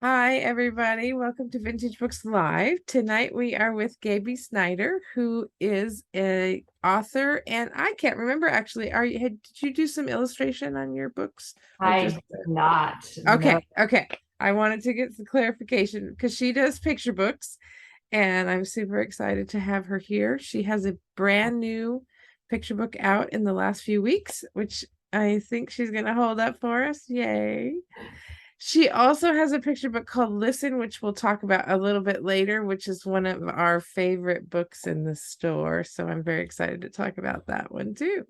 Hi, everybody. Welcome to Vintage Books Live. Tonight we are with Gabi Snyder, who is a author, and I can't remember actually. Did you do some illustration on your books or I just did not know. okay. I wanted to get some clarification because she does picture books, and I'm super excited to have her here. She has a brand new picture book out in the last few weeks, which I think she's going to hold up for us. Yay. She also has a picture book called Listen, which we'll talk about a little bit later, which is one of our favorite books in the store. So I'm very excited to talk about that one too.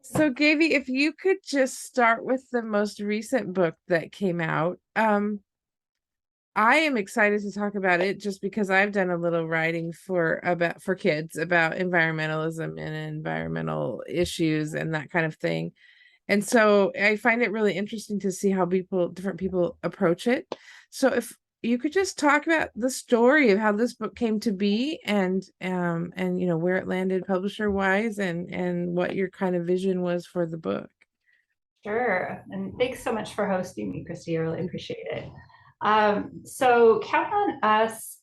So, Gaby, if you could just start with the most recent book that came out. I am excited to talk about it just because I've done a little writing for kids about environmentalism and environmental issues and that kind of thing. And so I find it really interesting to see how different people approach it. So if you could just talk about the story of how this book came to be and where it landed publisher wise and what your kind of vision was for the book. Sure. And thanks so much for hosting me, Christy. I really appreciate it. So, Count on Us,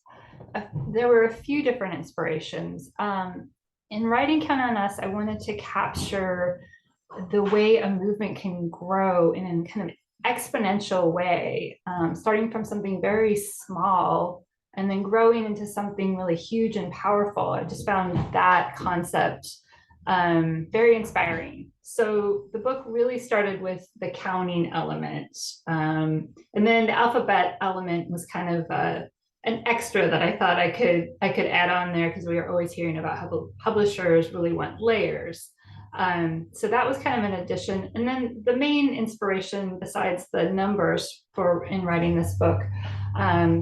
there were a few different inspirations. In writing Count on Us, I wanted to capture the way a movement can grow in a kind of exponential way, starting from something very small and then growing into something really huge and powerful. I just found that concept very inspiring. So the book really started with the counting element, and then the alphabet element was kind of an extra that I thought I could add on there because we are always hearing about how publishers really want layers. So that was kind of an addition. And then the main inspiration, besides the numbers for in writing this book,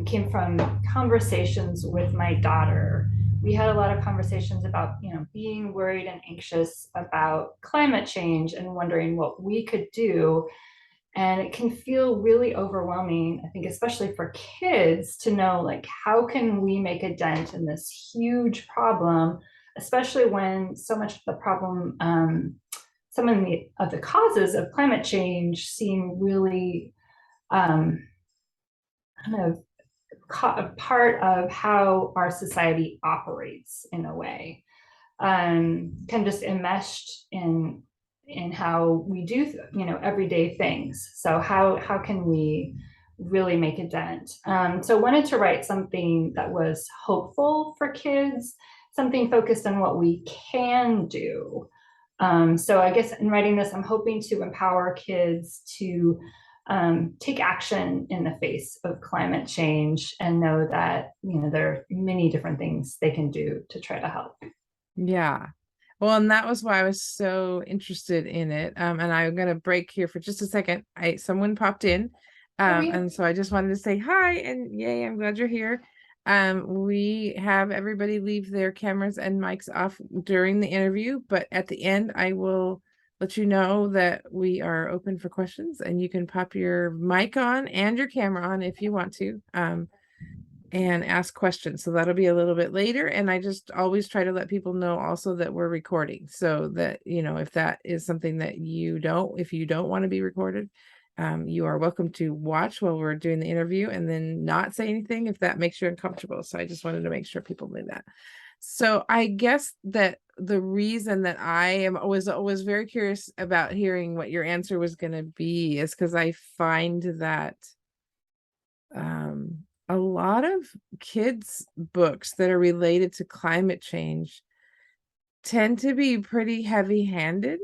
came from conversations with my daughter. We had a lot of conversations about, being worried and anxious about climate change and wondering what we could do. And it can feel really overwhelming, I think, especially for kids to know, like, how can we make a dent in this huge problem, especially when so much of the problem, some of the causes of climate change seem really kind of a part of how our society operates in a way, kind of just enmeshed in how we do everyday things. So how can we really make a dent? So I wanted to write something that was hopeful for kids, something focused on what we can do. So I guess in writing this, I'm hoping to empower kids to take action in the face of climate change and know that there are many different things they can do to try to help. Yeah. Well, and that was why I was so interested in it. And I'm gonna break here for just a second. Someone popped in. And so I just wanted to say hi and yay, I'm glad you're here. We have everybody leave their cameras and mics off during the interview, but at the end, I will let you know that we are open for questions and you can pop your mic on and your camera on if you want to. And ask questions. So that'll be a little bit later. And I just always try to let people know also that we're recording so that, if that is something that if you don't want to be recorded, you are welcome to watch while we're doing the interview and then not say anything if that makes you uncomfortable. So I just wanted to make sure people knew that. So I guess that the reason that I am always very curious about hearing what your answer was going to be is because I find that a lot of kids' books that are related to climate change tend to be pretty heavy-handed.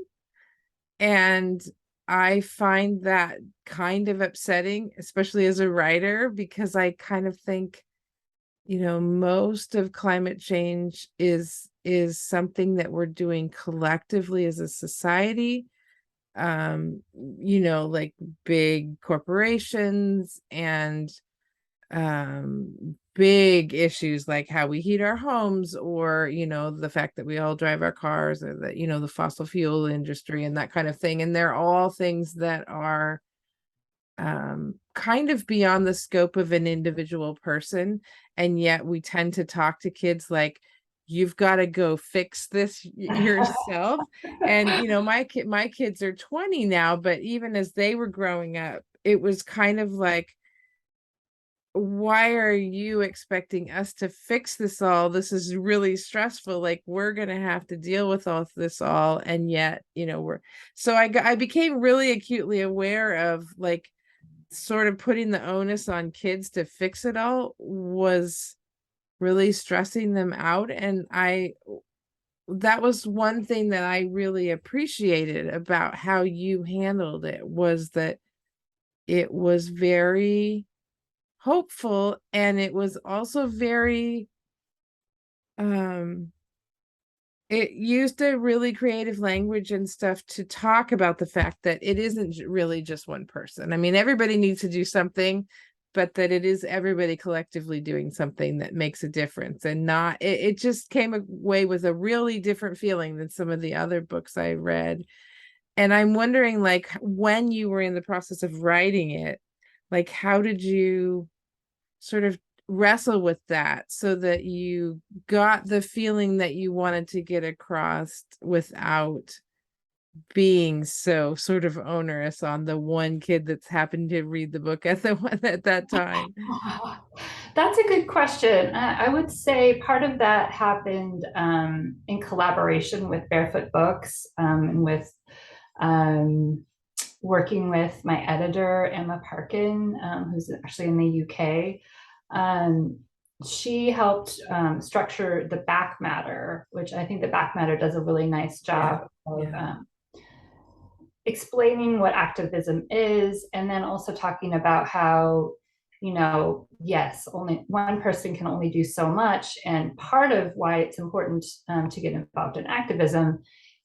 And I find that kind of upsetting, especially as a writer, because I kind of think, most of climate change is something that we're doing collectively as a society. Like big corporations and big issues like how we heat our homes or the fact that we all drive our cars or that the fossil fuel industry and that kind of thing, and they're all things that are kind of beyond the scope of an individual person, and yet we tend to talk to kids like you've got to go fix this yourself. And my kids are 20 now, but even as they were growing up, it was kind of like why are you expecting us to fix this all? This is really stressful. Like, we're gonna have to deal with all this all, and yet, I became really acutely aware of, like, sort of putting the onus on kids to fix it all was really stressing them out. And that was one thing that I really appreciated about how you handled it, was that it was very hopeful, and it was also very um it used a really creative language and stuff to talk about the fact that it isn't really just one person. I mean, everybody needs to do something, but that it is everybody collectively doing something that makes a difference. And not it just came away with a really different feeling than some of the other books I read. And I'm wondering, like, when you were in the process of writing it, like, how did you sort of wrestle with that so that you got the feeling that you wanted to get across without being so sort of onerous on the one kid that's happened to read the book at the one at that time? That's a good question. I would say part of that happened in collaboration with Barefoot Books, and with um, working with my editor, Emma Parkin, who's actually in the UK. Um, she helped structure the back matter, which I think the back matter does a really nice Yeah, job of yeah, explaining what activism is, and then also talking about how, yes, only one person can only do so much. And part of why it's important to get involved in activism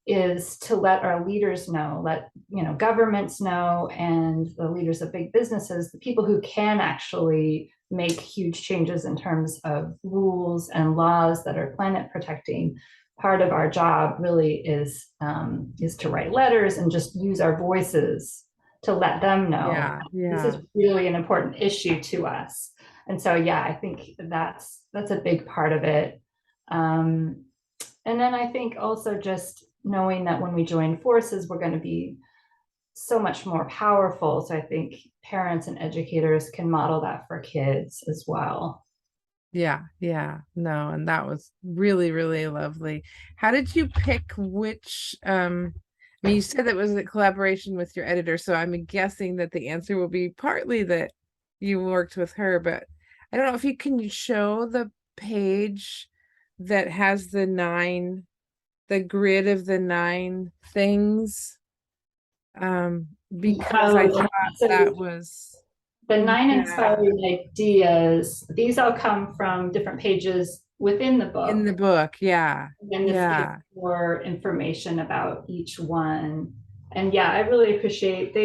is to let our leaders know, let governments know, and the leaders of big businesses, the people who can actually make huge changes in terms of rules and laws that are planet protecting. Part of our job really is to write letters and just use our voices to let them know yeah, this is yeah, really an important issue to us. And so, yeah, I think that's a big part of it. Um, and then I think also just knowing that when we join forces, we're going to be so much more powerful. So I think parents and educators can model that for kids as well. yeah, yeah. No, and that was really, really lovely. How did you pick which I mean, you said that was a collaboration with your editor, so I'm guessing that the answer will be partly that you worked with her, but I don't know if you can show the page that has the grid of the 9 things. Because I Oh, thought so that was, the 9 yeah, inspiring ideas, these all come from different pages within the in book. the book. Yeah, And this gives yeah, more information about each one. And yeah, I really appreciate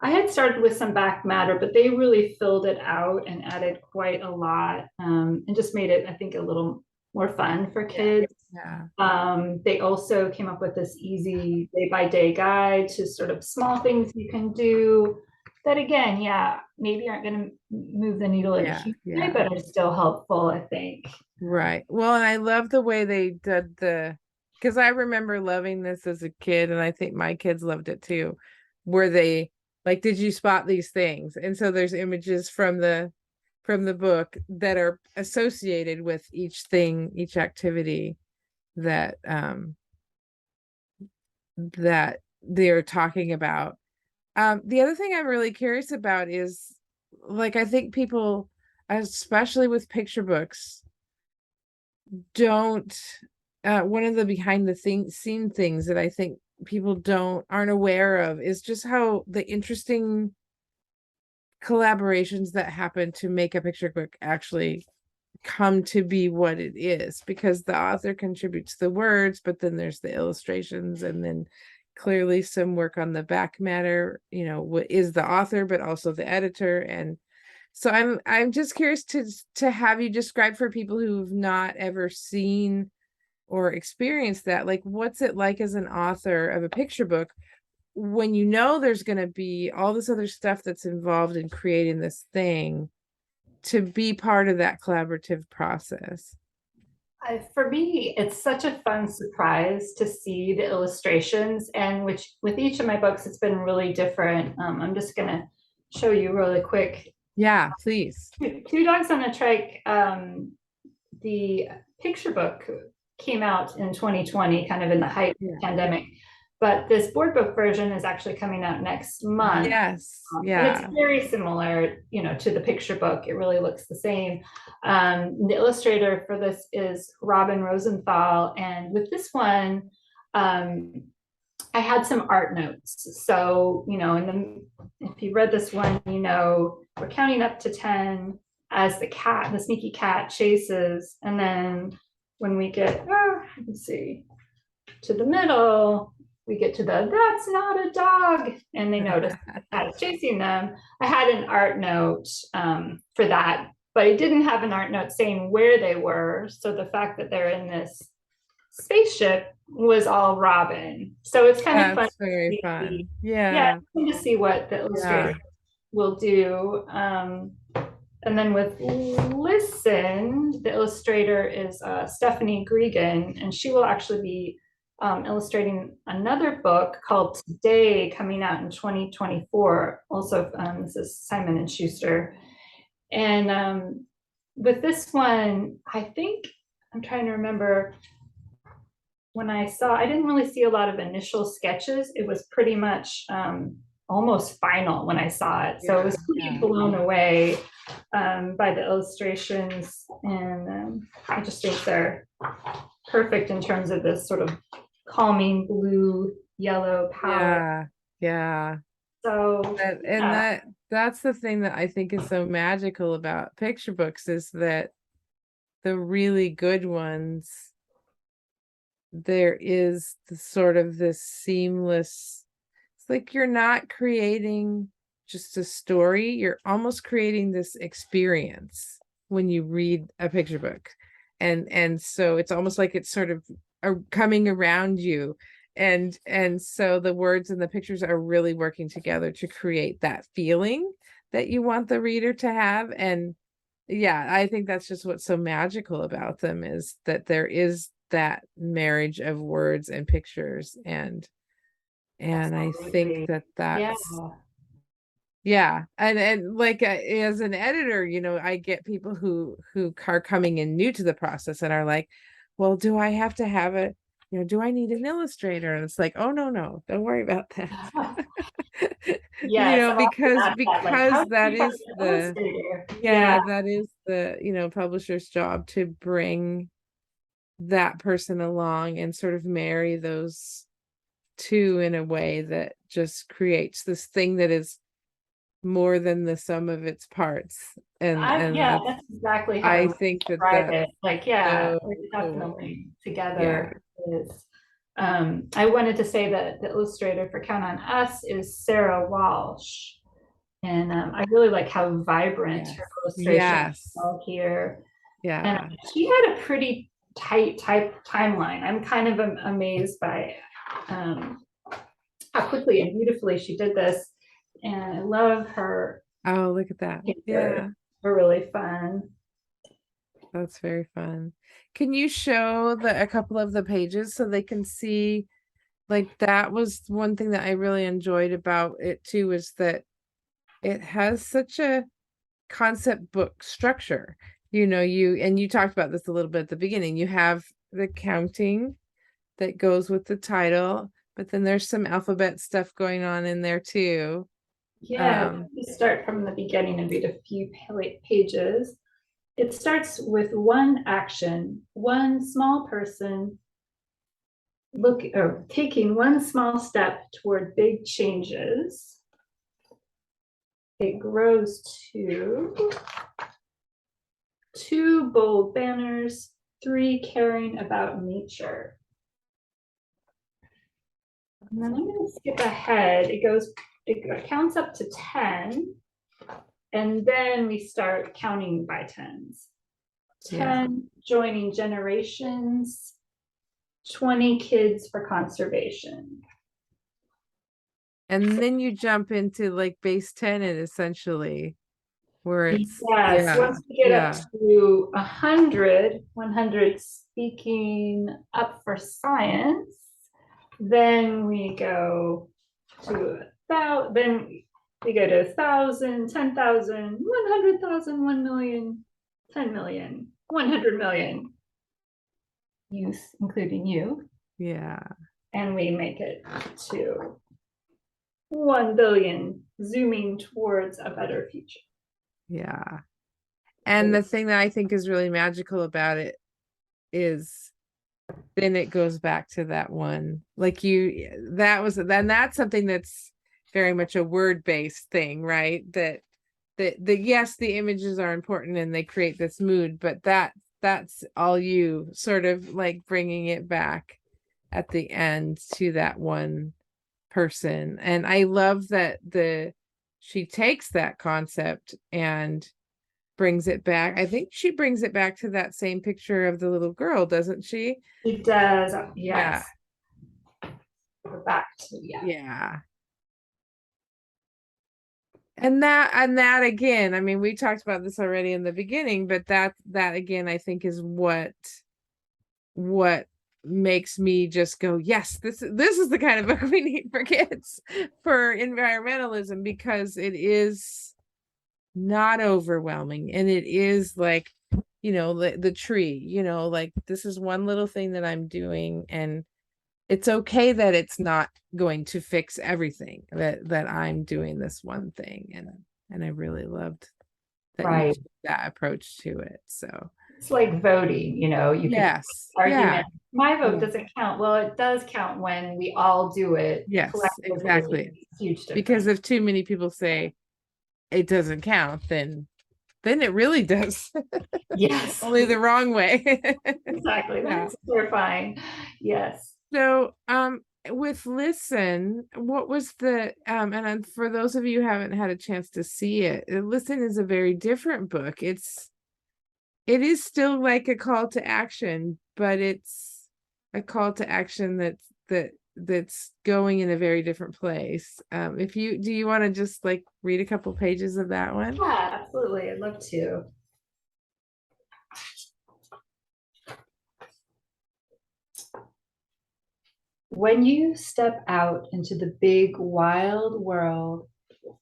I had started with some back matter, but they really filled it out and added quite a lot, and just made it, I think, a little more fun for yeah, kids. yeah, They also came up with this easy day by day guide to sort of small things you can do that, again, yeah, maybe aren't going to move the needle in a yeah, huge way, yeah. but are still helpful, I think. Right. Well, and I love the way they did because I remember loving this as a kid, and I think my kids loved it too, where they, like, did you spot these things? And so there's images from the book that are associated with each thing, each activity that that they're talking about. The other thing I'm really curious about is, like, I think people, especially with picture books, don't one of the behind the scene things that I think people aren't aware of is just how the interesting collaborations that happen to make a picture book actually come to be what it is, because the author contributes the words, but then there's the illustrations, and then clearly some work on the back matter, what is the author, but also the editor. And so I'm just curious to have you describe for people who've not ever seen or experienced that, like, what's it like as an author of a picture book when there's going to be all this other stuff that's involved in creating this thing, to be part of that collaborative process. For me, it's such a fun surprise to see the illustrations, and which with each of my books, it's been really different. I'm just going to show you really quick. Yeah, please. Two Dogs on a Trike, the picture book came out in 2020, kind of in the height of Yeah. the pandemic. But this board book version is actually coming out next month. Yes. And it's Yeah. very similar, to the picture book. It really looks the same. The illustrator for this is Robin Rosenthal. And with this one, I had some art notes. So, if you read this one, we're counting up to 10 as the sneaky cat chases. And then when we get, let's see, to the middle, we get to that's not a dog. And they notice the cat is chasing them. I had an art note for that, but I didn't have an art note saying where they were. So the fact that they're in this spaceship was all Robin. So it's kind of fun That's to very see. fun. Yeah, Yeah. fun to see what the Yeah. illustrator will do. And then with Listen, the illustrator is Stephanie Gregan, and she will actually be illustrating another book called Today, coming out in 2024. Also, this is Simon and Schuster. And with this one, I think I'm trying to remember when I didn't really see a lot of initial sketches. It was pretty much almost final when I saw it. So I was pretty blown away by the illustrations. And I just think they're perfect in terms of this sort of calming blue, yellow palette. Yeah. Yeah. So, And yeah. that's the thing that I think is so magical about picture books is that the really good ones, there is the sort of this seamless, it's like you're not creating just a story, you're almost creating this experience when you read a picture book. And so it's almost like it's sort of coming around you. And so the words and the pictures are really working together to create that feeling that you want the reader to have. And yeah, I think that's just what's so magical about them, is that there is that marriage of words and pictures. And I think Absolutely. that Yeah. that's, yeah. And like as an editor, I get people who are coming in new to the process and are like, well, do I have to have a, do I need an illustrator? And it's like, oh, no, don't worry about that. Yes, I've often Because asked that, like, how do that you find is an the, illustrator? yeah, Yeah, that is the, publisher's job, to bring that person along and sort of marry those two in a way that just creates this thing that is more than the sum of its parts. And yeah, that's, that's exactly how I I would think that describe that's it. Like, yeah, so we're cool. definitely Yeah. together is. I wanted to say that the illustrator for Count on Us is Sarah Walsh. And I really like how vibrant Yes. her illustrations Yes. are here. And Yeah. she had a pretty tight timeline. I'm kind of amazed by um, how quickly and beautifully she did this. And I love her Oh, look at that. pictures. Yeah. They're really fun. That's very fun. Can you show a couple of the pages so they can see? Like, that was one thing that I really enjoyed about it too, is that it has such a concept book structure. You talked about this a little bit at the beginning. You have the counting that goes with the title, but then there's some alphabet stuff going on in there too. Yeah, we start from the beginning and read a few pages. It starts with one action, one small person taking one small step toward big changes. It grows to two bold banners, three caring about nature. And then I'm going to skip ahead. It counts up to 10, and then we start counting by tens. 10 Yeah. joining generations, 20 kids for conservation. And then you jump into like base 10, and essentially where it's, Yes, yeah, once we get up yeah, to 100 speaking up for science, then we go to about, then We go to 1,000, 10,000, 100,000, 1,000,000, 10,000,000, 100,000,000 youth, including you. Yeah. And we make it to 1 billion, zooming towards a better future. Yeah. And the thing that I think is really magical about it is then it goes back to that one. Like then that's something that's very much a word-based thing, right? That yes, the images are important and they create this mood, but that's all you sort of like bringing it back at the end to that one person. And I love that she takes that concept and brings it back. I think she brings it back to that same picture of the little girl, doesn't she? It does, Yeah. yes. We're back to, yeah. Yeah. And that again, I mean, we talked about this already in the beginning, but that again, I think is what makes me just go, yes, this is the kind of book we need for kids for environmentalism, because it is not overwhelming, and it is like, the tree, like this is one little thing that I'm doing, and it's okay that it's not going to fix everything, that I'm doing this one thing. And I really loved that you Right. took that approach to it. So It's like voting, you could yes, yeah, argument. My vote yeah, doesn't count. Well, it does count when we all do it yes, collectively. exactly. Huge Because difference. if too many people say it doesn't count, then it really does. Yes, Only the wrong way. exactly. Yeah. That's terrifying. Yes. So, with Listen, what was and for those of you who haven't had a chance to see it, Listen is a very different book. It is still like a call to action, but it's a call to action that's going in a very different place. If you do you want to just like read a couple pages of that one? Yeah, absolutely. I'd love to. When you step out into the big wild world,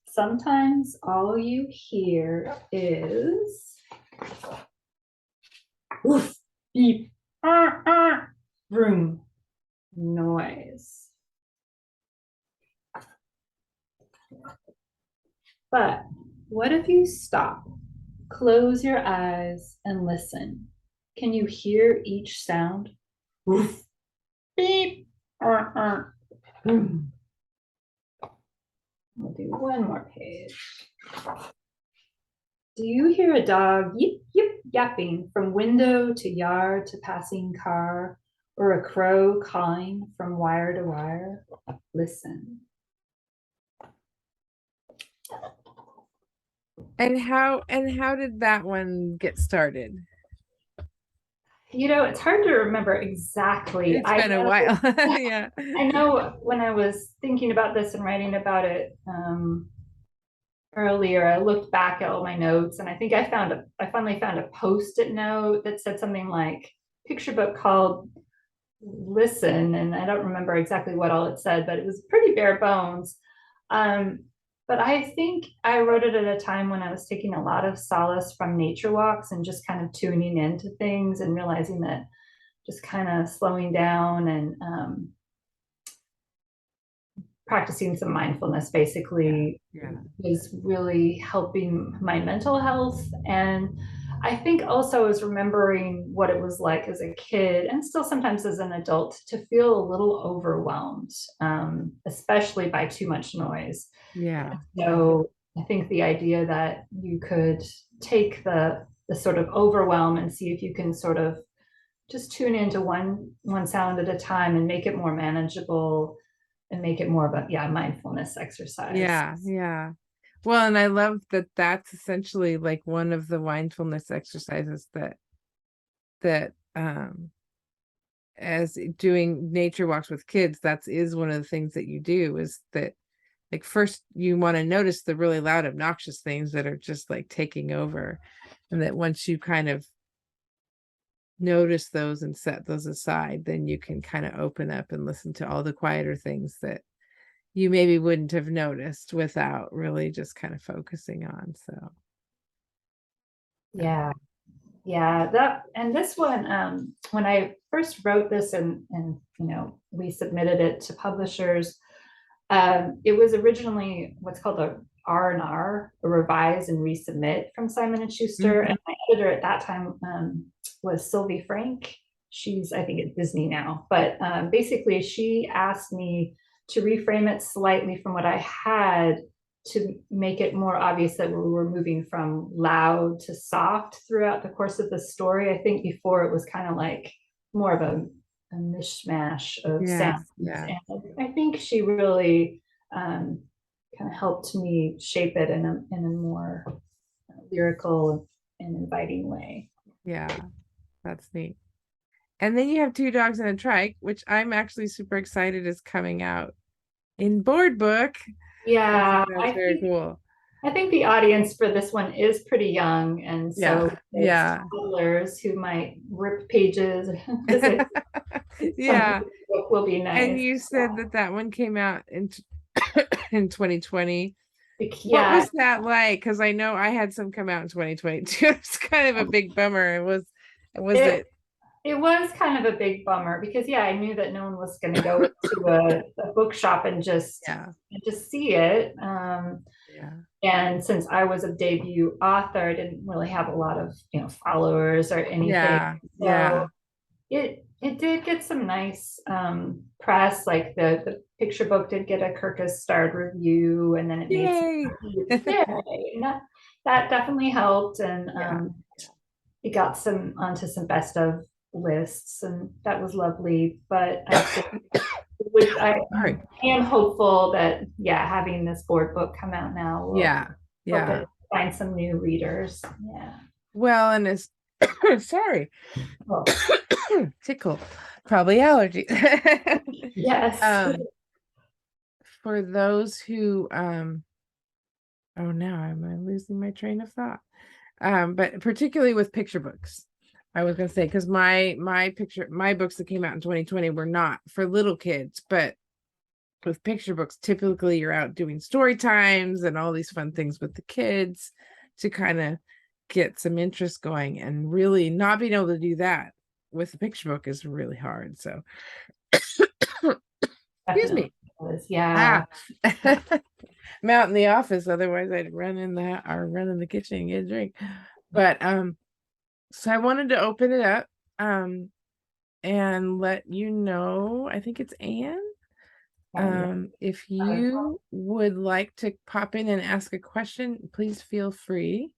sometimes all you hear is woof, beep, vroom, noise. But what if you stop, close your eyes, and listen? Can you hear each sound? Woof, beep, vroom. We'll do one more page. Do you hear a dog yip yip yapping from window to yard to passing car, or a crow cawing from wire to wire? Listen. And how did that one get started? It's hard to remember exactly. It's been a while. Yeah. I know when I was thinking about this and writing about it earlier, I looked back at all my notes, and I think I finally found a post-it note that said something like picture book called Listen, and I don't remember exactly what all it said, but it was pretty bare bones. But I think I wrote it at a time when I was taking a lot of solace from nature walks and just kind of tuning into things and realizing that just kind of slowing down and practicing some mindfulness basically Yeah. was really helping my mental health. And I think also is remembering what it was like as a kid and still sometimes as an adult to feel a little overwhelmed, especially by too much noise. Yeah. So I think the idea that you could take the sort of overwhelm and see if you can sort of just tune into one sound at a time and make it more manageable and make it more of a mindfulness exercise. Yeah. Yeah. Well, and I love that that's essentially like one of the mindfulness exercises that as doing nature walks with kids, that is one of the things that you do, is that like first you want to notice the really loud obnoxious things that are just like taking over, and that once you kind of notice those and set those aside, then you can kind of open up and listen to all the quieter things you maybe wouldn't have noticed without really just kind of focusing on. So Yeah. Yeah, that and this one, when I first wrote this and we submitted it to publishers, it was originally what's called a R&R, a revise and resubmit from Simon and Schuster, mhm. and my editor at that time was Sylvie Frank. She's I think at Disney now, but basically she asked me to reframe it slightly from what I had to make it more obvious that we were moving from loud to soft throughout the course of the story. I think before it was kind of like more of a mishmash of Yeah, sounds. yeah, And I think she really kind of helped me shape it in a more lyrical and inviting way. yeah. That's neat. And then you have Two Dogs and a Trike, which I'm actually super excited is coming out in board book. I think Yeah, that's very cool. I think the audience for this one is pretty young, and so Yeah, it's yeah. toddlers who might rip pages because it something Yeah. book will be And nice. you said that that one came out in in 2020. What Yeah, was that like? Because I know I had some come out in 2022. It's kind of a big bummer. Was it it? it was kind of a big bummer because yeah, I knew that no one was going to go to a bookshop Yeah, and just see it. yeah, And since I was a debut author, I didn't really have a lot of followers or anything. yeah, So yeah. it did get some nice press. Like the picture book did get a Kirkus starred review, and then it made some Yay! yeah, and that definitely helped. And Yeah. it got some onto some best of lists, and that was lovely. But I think I Sorry. am hopeful that yeah, having this board book come out now will Yeah, help yeah. it find some new readers. Yeah. Well, and it's sorry, Well, tickle, probably allergy. yes. um, for those who oh now am I losing my train of thought? But particularly with picture books. I was gonna say because my books that came out in 2020 were not for little kids, but with picture books, typically you're out doing story times and all these fun things with the kids to kind of get some interest going, and really not being able to do that with a picture book is really hard. So excuse Definitely me. was. Yeah. Ah. I'm out in the office, otherwise I'd run in or run in the kitchen and get a drink. But so I wanted to open it up and let you know, I think it's Anne. Yeah. If you would like to pop in and ask a question, please feel free.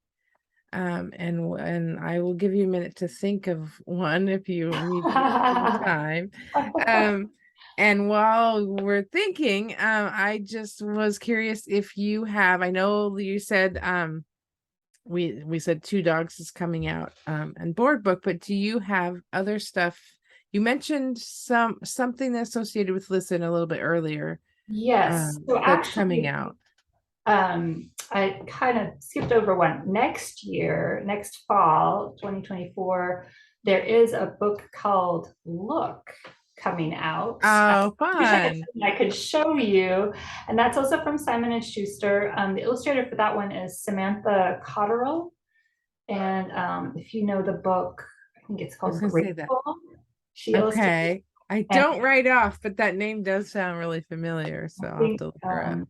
And I will give you a minute to think of one if you need some time. Um, and while we're thinking, I just was curious if you have, I know you said we said Two Dogs is coming out and board book, but do you have other stuff? You mentioned something associated with Listen a little bit earlier, Yes. So that's coming actually, out. I kind of skipped over one. Next year, next fall, 2024, there is a book called Look coming out. Oh, Wish fun. I could show you, and that's also from Simon and Schuster. The illustrator for that one is Samantha Cotterill, and if you know the book, I think it's I was called gonna say that. Grateful. She illustrated, Okay. I and don't write off, but that name does sound really familiar, so I I'll have think to look her up.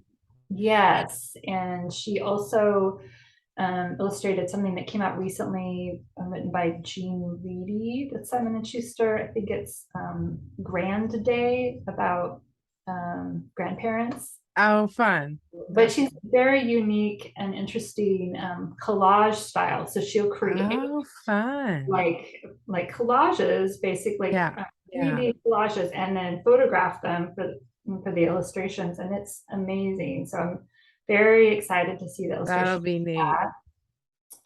yes, and she also illustrated something that came out recently, written by Jean Reedy, that's Simon and Schuster. I think it's Grand Day, about grandparents. Oh, fun. But That's she's very unique and interesting collage style. So she'll create oh, fun. like collages, basically Yeah. Yeah. 3D collages, and then photograph them for the illustrations, and it's amazing. So I'm very excited to see the That'll illustration. be neat.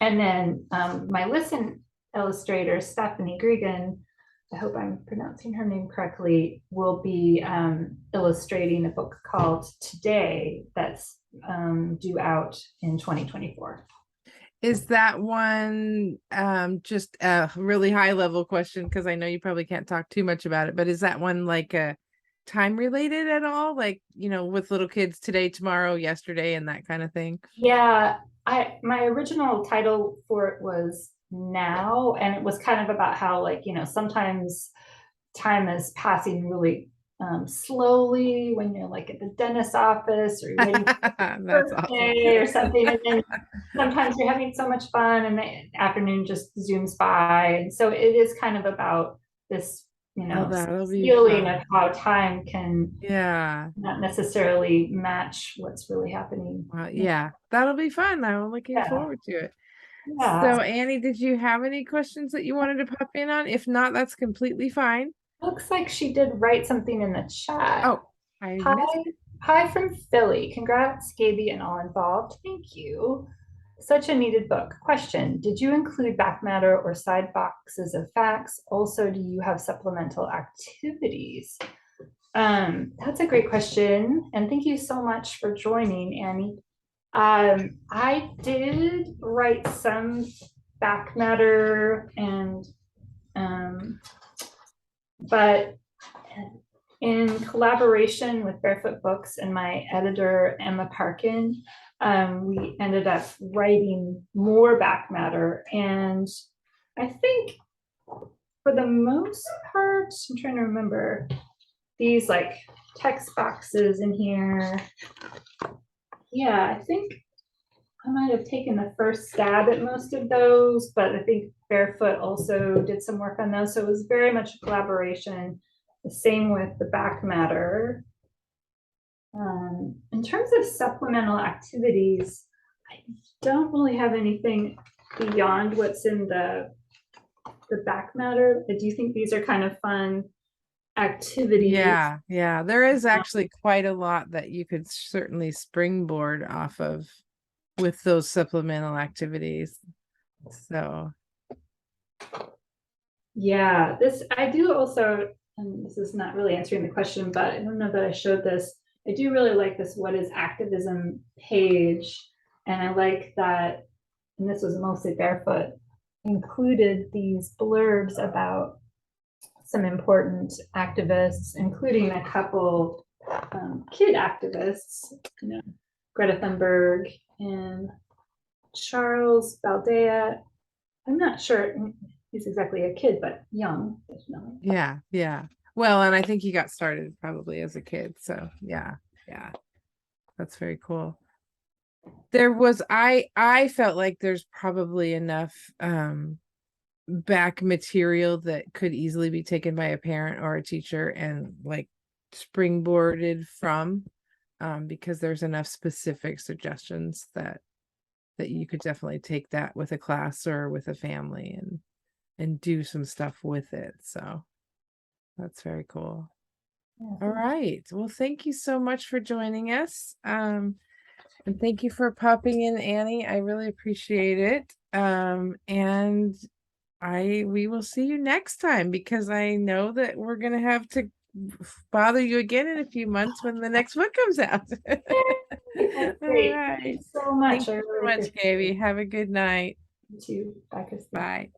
And then my Listen illustrator, Stephanie Gregan, I hope I'm pronouncing her name correctly, will be illustrating a book called Today that's due out in 2024. Is that one just a really high level question? Because I know you probably can't talk too much about it, but is that one like a time related at all? Like, with little kids today, tomorrow, yesterday, and that kind of thing? Yeah, I my original title for it was Now, and it was kind of about how, like, sometimes time is passing really slowly when you're like at the dentist's office or you're waiting for your That's awesome. birthday or something, and then sometimes you're having so much fun and the afternoon just zooms by. And so it is kind of about this, Oh, that'll be feeling of fun. how time can Yeah. not necessarily match what's really happening. Well, yeah, that'll be fun. I'm looking Yeah, forward to it. yeah. So, Annie, did you have any questions that you wanted to pop in on? If not, that's completely fine. Looks like she did write something in the chat. Oh, I Hi, missed it. hi from Philly. Congrats, Gaby, and all involved. Thank you. Such a needed book. Question: did you include back matter or side boxes of facts? Also, do you have supplemental activities? That's a great question, and thank you so much for joining, Annie. I did write some back matter, and but in collaboration with Barefoot Books and my editor, Emma Parkin, we ended up writing more back matter. And I think for the most part, I'm trying to remember these like text boxes in here. Yeah, I think I might have taken the first stab at most of those, but I think Barefoot also did some work on those. So it was very much a collaboration. The same with the back matter. In terms of supplemental activities, I don't really have anything beyond what's in the back matter. I do think these are kind of fun activities. Yeah, there is actually quite a lot that you could certainly springboard off of with those supplemental activities. So, Yeah, this I do also, and this is not really answering the question, but I don't know that I showed this. I do really like this "What is activism" page, and I like that, and this was mostly Barefoot, included these blurbs about some important activists, including a couple kid activists, Greta Thunberg and Charles Baldea. I'm not sure he's exactly a kid, but young. yeah. Well, and I think he got started probably as a kid. So, yeah. That's very cool. I felt like there's probably enough back material that could easily be taken by a parent or a teacher and like springboarded from, because there's enough specific suggestions that you could definitely take that with a class or with a family and do some stuff with it. So that's very cool. All right. Well, thank you so much for joining us. And thank you for popping in, Annie. I really appreciate it. And we will see you next time, because I know that we're gonna have to bother you again in a few months when the next book comes out. That's All great. Thank right. you so Thank much. I you so really much, appreciate Gaby. it. Have a good night. You too. Bye, Christy. Bye.